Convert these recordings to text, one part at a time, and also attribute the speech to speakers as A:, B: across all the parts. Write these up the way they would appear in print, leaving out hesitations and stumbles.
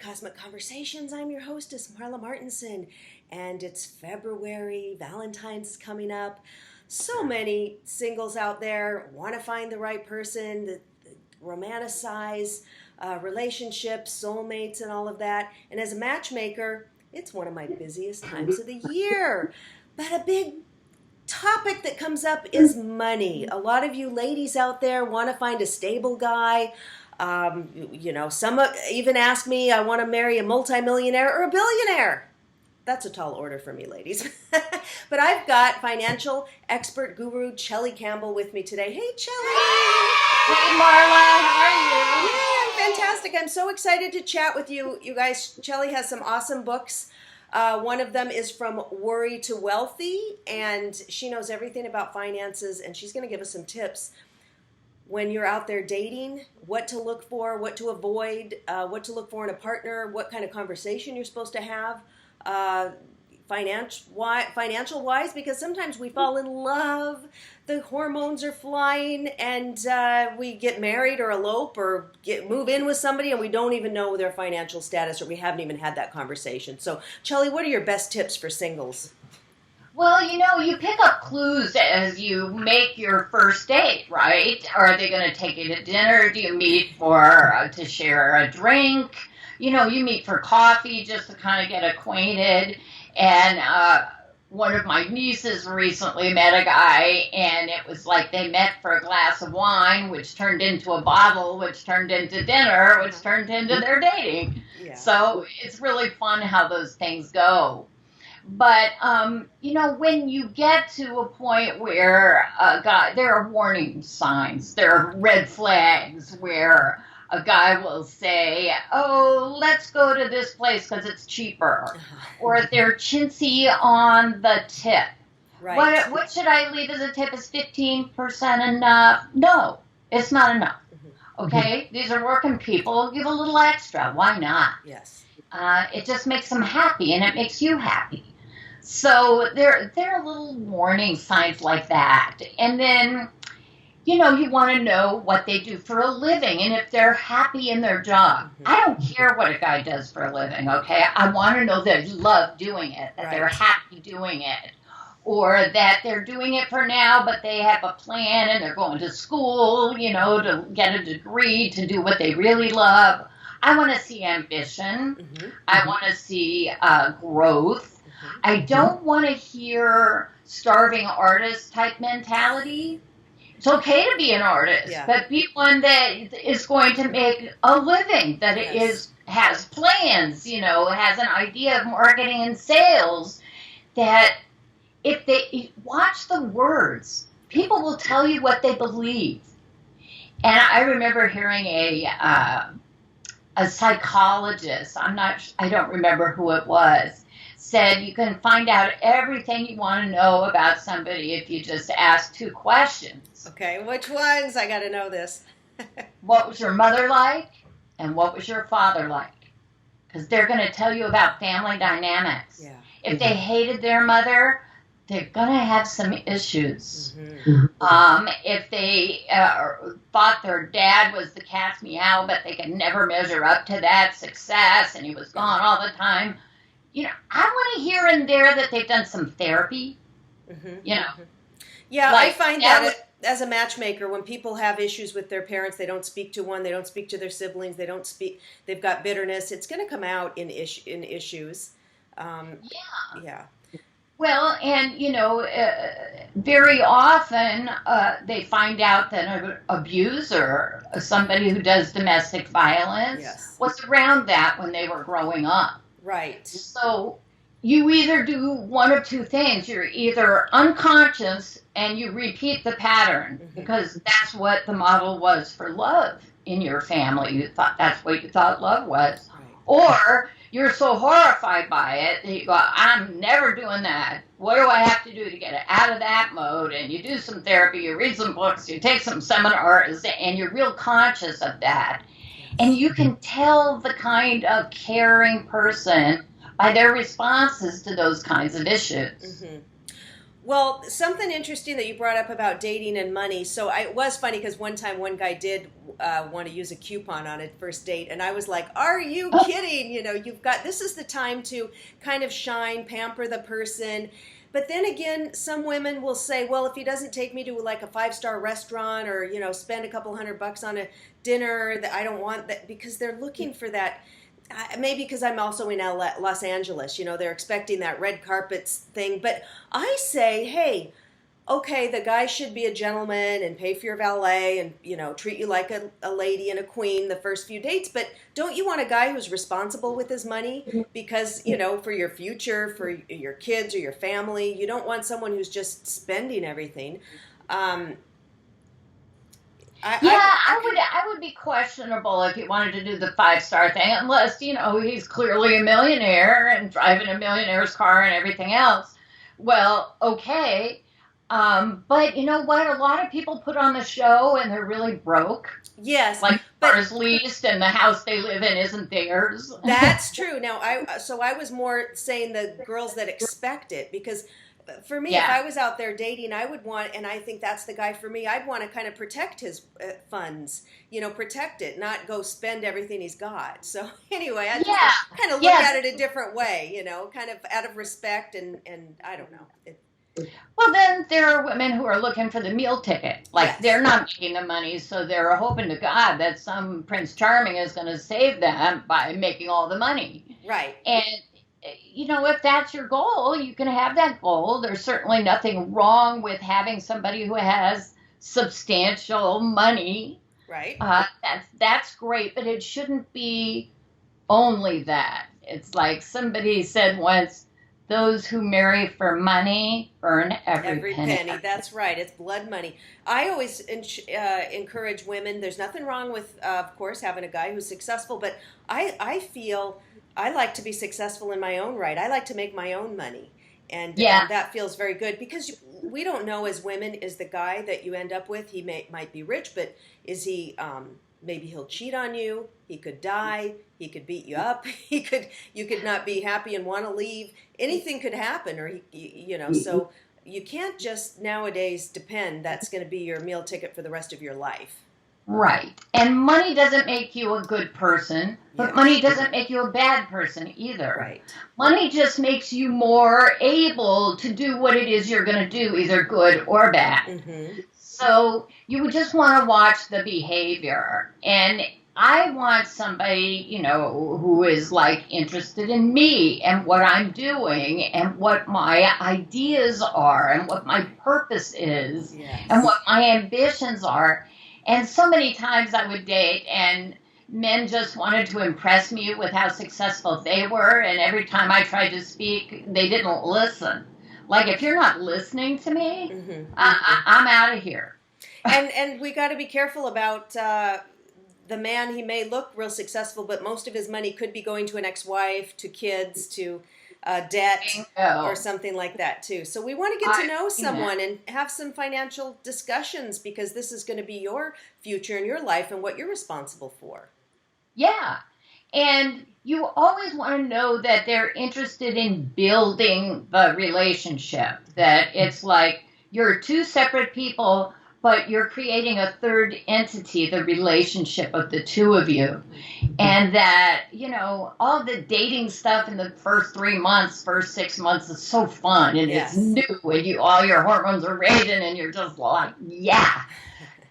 A: Cosmic Conversations. I'm your hostess, Marla Martenson, and it's February. Valentine's is coming up. So many singles out there want to find the right person, that romanticize relationships, soulmates, and all of that. And as a matchmaker, it's one of my busiest times of the year. But a big topic that comes up is money. A lot of you ladies out there want to find a stable guy. Some even ask me, I want to marry a multimillionaire or a billionaire. That's a tall order for me, ladies. But I've got financial expert guru Chellie Campbell with me today. Hey, Chellie.
B: Hey, Marla. How are you?
A: Yeah, I'm fantastic. I'm so excited to chat with you. You guys, Chellie has some awesome books. One of them is From Worry to Wealthy, and she knows everything about finances, and she's going to give us some tips when you're out there dating, what to look for, what to avoid, what to look for in a partner, what kind of conversation you're supposed to have, financial wise, because sometimes we fall in love, the hormones are flying, and we get married or elope or move in with somebody and we don't even know their financial status, or we haven't even had that conversation. So, Chellie, what are your best tips for singles?
B: Well, you pick up clues as you make your first date, right? Are they going to take you to dinner? Do you meet to share a drink? You meet for coffee just to kind of get acquainted. And one of my nieces recently met a guy, and it was like they met for a glass of wine, which turned into a bottle, which turned into dinner, which turned into their dating. Yeah. So it's really fun how those things go. But, when you get to a point where there are warning signs, there are red flags where a guy will say, oh, let's go to this place because it's cheaper. Or they're chintzy on the tip. Right. What should I leave as a tip? Is 15% enough? No, it's not enough. Okay? These are working people. Give a little extra. Why not?
A: Yes.
B: It just makes them happy, and it makes you happy. So there are little warning signs like that. And then, you want to know what they do for a living and if they're happy in their job. I don't care what a guy does for a living, okay? I want to know that they love doing it, that they're happy doing it, or that they're doing it for now, but they have a plan and they're going to school, to get a degree, to do what they really love. I want to see ambition. I want to see growth. I don't want to hear starving artist type mentality. It's okay to be an artist, but be one that is going to make a living, that has plans, has an idea of marketing and sales, that if they watch the words, people will tell you what they believe. And I remember hearing a psychologist, I don't remember who it was, said you can find out everything you want to know about somebody if you just ask 2 questions.
A: Okay, which ones? I got to know this.
B: What was your mother like, and what was your father like? Because they're going to tell you about family dynamics. Yeah. If they hated their mother, they're going to have some issues. If they thought their dad was the cat's meow, but they could never measure up to that success, and he was gone all the time, I want to hear in there that they've done some therapy,
A: Yeah, I find that as a matchmaker, when people have issues with their parents, they don't speak to one, they don't speak to their siblings, they've got bitterness, it's going to come out in issues. Yeah.
B: Well, and, very often they find out that an abuser, somebody who does domestic violence, was around that when they were growing up.
A: Right.
B: So you either do one of 2 things. You're either unconscious and you repeat the pattern because that's what the model was for love in your family. You thought that's what you thought love was. Right. Or you're so horrified by it that you go, I'm never doing that. What do I have to do to get out of that mode? And you do some therapy, you read some books, you take some seminars, and you're real conscious of that. And you can tell the kind of caring person by their responses to those kinds of issues.
A: Well, something interesting that you brought up about dating and money. So it was funny because one time one guy did want to use a coupon on a first date, and I was like, "Are you kidding? You know, you've got this is the time to kind of shine, pamper the person." But then again, some women will say, "Well, if he doesn't take me to like a five-star restaurant or spend a couple $100 on a dinner, that I don't want that," because they're looking for that. Maybe because I'm also in Los Angeles, they're expecting that red carpets thing. But I say, hey, okay, the guy should be a gentleman and pay for your valet and, treat you like a lady and a queen the first few dates. But don't you want a guy who's responsible with his money? Because, for your future, for your kids or your family, you don't want someone who's just spending everything.
B: I would be questionable if he wanted to do the 5-star thing, unless he's clearly a millionaire and driving a millionaire's car and everything else. Well, okay, but you know what? A lot of people put on the show and they're really broke.
A: Yes,
B: like cars leased and the house they live in isn't theirs.
A: That's true. Now, I was more saying the girls that expect it, because for me, if I was out there dating, I would want, and I think that's the guy for me, I'd want to kind of protect his funds, protect it, not go spend everything he's got. So anyway, I just kind of look at it a different way, kind of out of respect, and I don't know.
B: Well, then there are women who are looking for the meal ticket. They're not making the money, so they're hoping to God that some Prince Charming is going to save them by making all the money.
A: Right.
B: And if that's your goal, you can have that goal. There's certainly nothing wrong with having somebody who has substantial money.
A: Right.
B: That's great, but it shouldn't be only that. It's like somebody said once, those who marry for money earn every penny.
A: That's right. It's blood money. I always encourage women. There's nothing wrong with, of course, having a guy who's successful, but I feel I like to be successful in my own right. I like to make my own money. And that feels very good, because we don't know as women, is the guy that you end up with, he might be rich, but is he, maybe he'll cheat on you, he could die, he could beat you up, you could not be happy and want to leave. Anything could happen, or so you can't just nowadays depend that's going to be your meal ticket for the rest of your life.
B: Right. And money doesn't make you a good person, but money doesn't make you a bad person either.
A: Right.
B: Money just makes you more able to do what it is you're going to do, either good or bad.
A: Mm-hmm.
B: So you would just want to watch the behavior. And I want somebody, who is interested in me and what I'm doing and what my ideas are and what my purpose is and what my ambitions are. And so many times I would date, and men just wanted to impress me with how successful they were, and every time I tried to speak, they didn't listen. If you're not listening to me, I'm out of here.
A: And we got to be careful about the man. He may look real successful, but most of his money could be going to an ex-wife, to kids, to debt, or something like that too. So we want to get to know someone and have some financial discussions, because this is going to be your future and your life and what you're responsible for.
B: Yeah. And you always want to know that they're interested in building the relationship, that it's like you're two separate people, but you're creating a third entity, the relationship of the two of you. And that, all the dating stuff in the first 3 months, first 6 months is so fun, and it's new, and all your hormones are raging, and you're just like, yeah.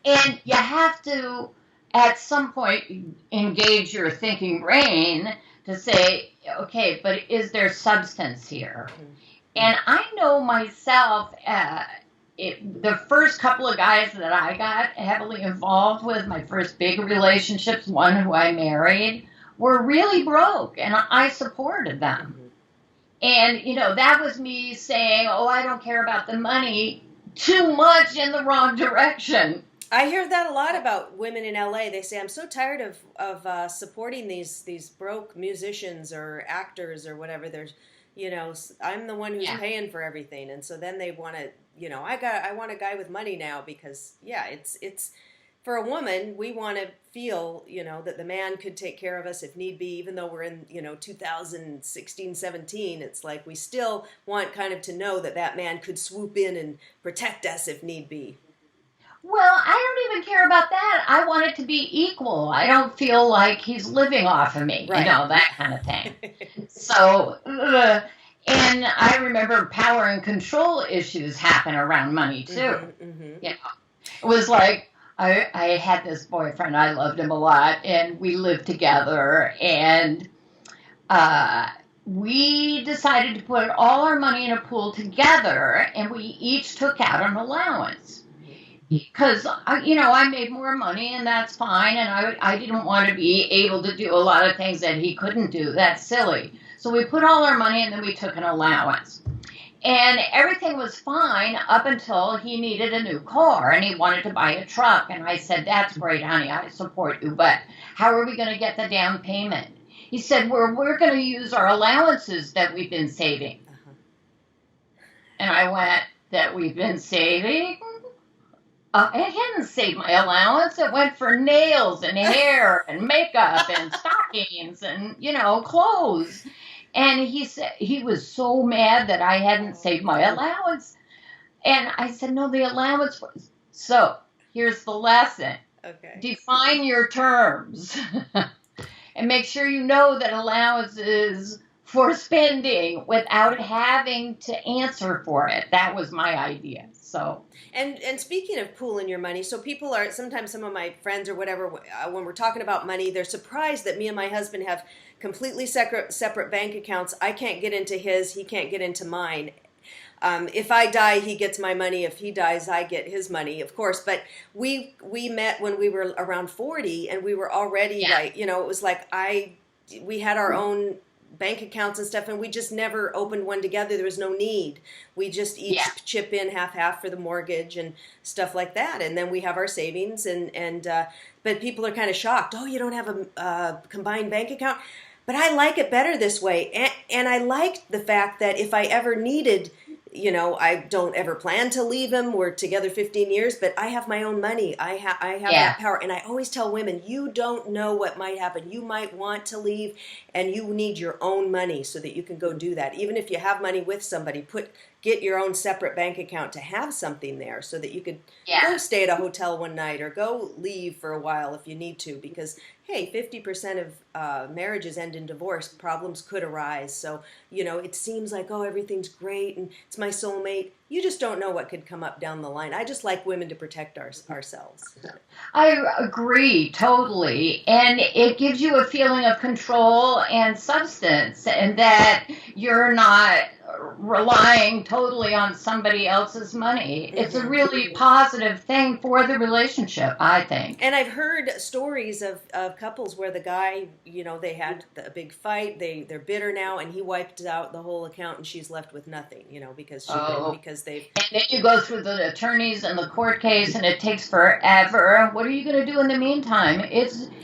B: And you have to, at some point, engage your thinking brain to say, okay, but is there substance here? And I know myself, the first couple of guys that I got heavily involved with, my first big relationships, one who I married, were really broke, and I supported them. And, that was me saying, oh, I don't care about the money, too much in the wrong direction.
A: I hear that a lot about women in LA. They say, I'm so tired of supporting these broke musicians or actors or whatever. There's, I'm the one who's paying for everything. And so then they want to, I want a guy with money now, because it's for a woman, we want to feel, that the man could take care of us if need be, even though we're in, 2016, 17. It's like we still want kind of to know that that man could swoop in and protect us if need be.
B: Well, I don't even care about that. I want it to be equal. I don't feel like he's living off of me,
A: Right.
B: that kind of thing. So, and I remember power and control issues happen around money too.
A: Mm-hmm.
B: It was like I had this boyfriend. I loved him a lot, and we lived together. And we decided to put all our money in a pool together, and we each took out an allowance. Because I made more money, and that's fine, and I didn't want to be able to do a lot of things that he couldn't do. That's silly. So we put all our money, and then we took an allowance, and everything was fine up until he needed a new car, and he wanted to buy a truck. And I said, "That's great, honey, I support you, but how are we going to get the down payment?" He said, "We're going to use our allowances that we've been saving." And I went, "That we've been saving?" I hadn't saved my allowance. It went for nails and hair and makeup and stockings and, clothes. And he said he was so mad that I hadn't saved my allowance. And I said, "No, the allowance was." So here's the lesson.
A: Okay.
B: Define your terms and make sure you know that allowance is for spending without having to answer for it. That was my idea. So.
A: And speaking of pooling your money, so people are, sometimes some of my friends or whatever, when we're talking about money, they're surprised that me and my husband have completely separate bank accounts. I can't get into his, he can't get into mine. If I die, he gets my money. If he dies, I get his money, of course. But we met when we were around 40, and we were already it was like we had our own bank accounts and stuff, and we just never opened one together. There was no need. We just each chip in half for the mortgage and stuff like that, and then we have our savings. But people are kind of shocked. Oh, you don't have a combined bank account? But I like it better this way, and I like the fact that if I ever needed, I don't ever plan to leave him. We're together 15 years, but I have my own money. I have that power. And I always tell women, you don't know what might happen. You might want to leave, and you need your own money so that you can go do that. Even if you have money with somebody, get your own separate bank account to have something there so that you could go stay at a hotel one night or go leave for a while if you need to, because hey, 50% of marriages end in divorce. Problems could arise. So, it seems like, oh, everything's great and it's my soulmate. You just don't know what could come up down the line. I just like women to protect ourselves.
B: I agree totally. And it gives you a feeling of control and substance, and that you're not relying totally on somebody else's money. It's a really positive thing for the relationship, I think.
A: And I've heard stories of couples where the guy, they had a big fight. They're bitter now, and he wiped out the whole account, and she's left with nothing, because they've.
B: And then you go through the attorneys and the court case, and it takes forever. What are you going to do in the meantime?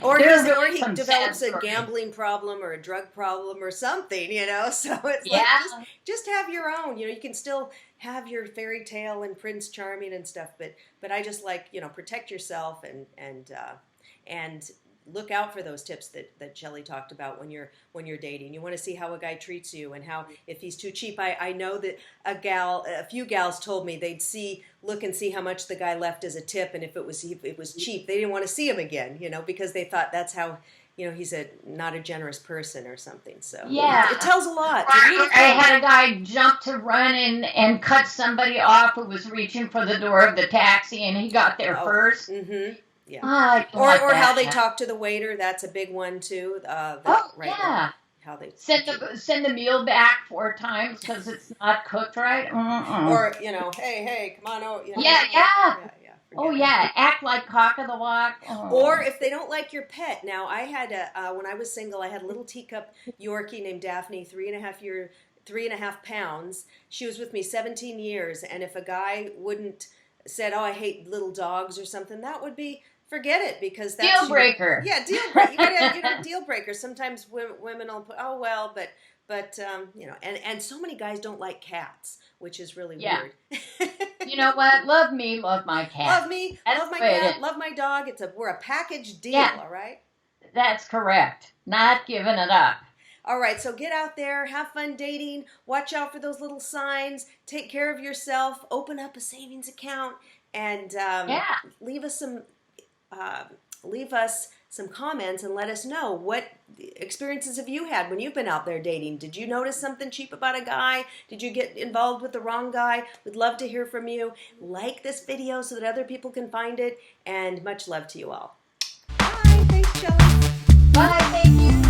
A: Or he develops a gambling problem or a drug problem or something, So it's like just have your own. You can still have your fairy tale and Prince Charming and stuff, but I just like protect yourself and look out for those tips that Chellie talked about when you're dating. You want to see how a guy treats you and how, if he's too cheap. I know that a few gals told me they'd look and see how much the guy left as a tip, and if it was cheap, they didn't want to see him again, because they thought that's how he's not a generous person or something. So it tells a lot.
B: I had a guy jump to run and cut somebody off who was reaching for the door of the taxi, and he got there first.
A: Mm-hmm.
B: Yeah.
A: Or how they talk to the waiter. That's a big one too. How they
B: send the meal back 4 times because it's not cooked right.
A: Or hey, come on out.
B: Act like cock of the walk.
A: Or if they don't like your pet. Now I had when I was single, I had a little teacup Yorkie named Daphne, 3.5 pounds. She was with me 17 years, and if a guy said, "Oh, I hate little dogs" or something, that would be. Forget it, because that's
B: deal breaker.
A: Deal breaker. You gotta deal breaker. Sometimes women will put, oh well, but and so many guys don't like cats, which is really weird.
B: You know what? Love me, love my cat.
A: Love me,
B: That's
A: love my
B: the way
A: cat, love my dog. We're a package deal,
B: Yeah.
A: all right?
B: That's correct. Not giving it up.
A: All right, so get out there, have fun dating, watch out for those little signs, take care of yourself, open up a savings account, and
B: Yeah.
A: leave us some comments and let us know what experiences have you had when you've been out there dating. Did you notice something cheap about a guy? Did you get involved with the wrong guy? We'd love to hear from you. Like this video so that other people can find it, and much love to you all. Bye. Thanks, Chellie.
B: Bye. Thank you.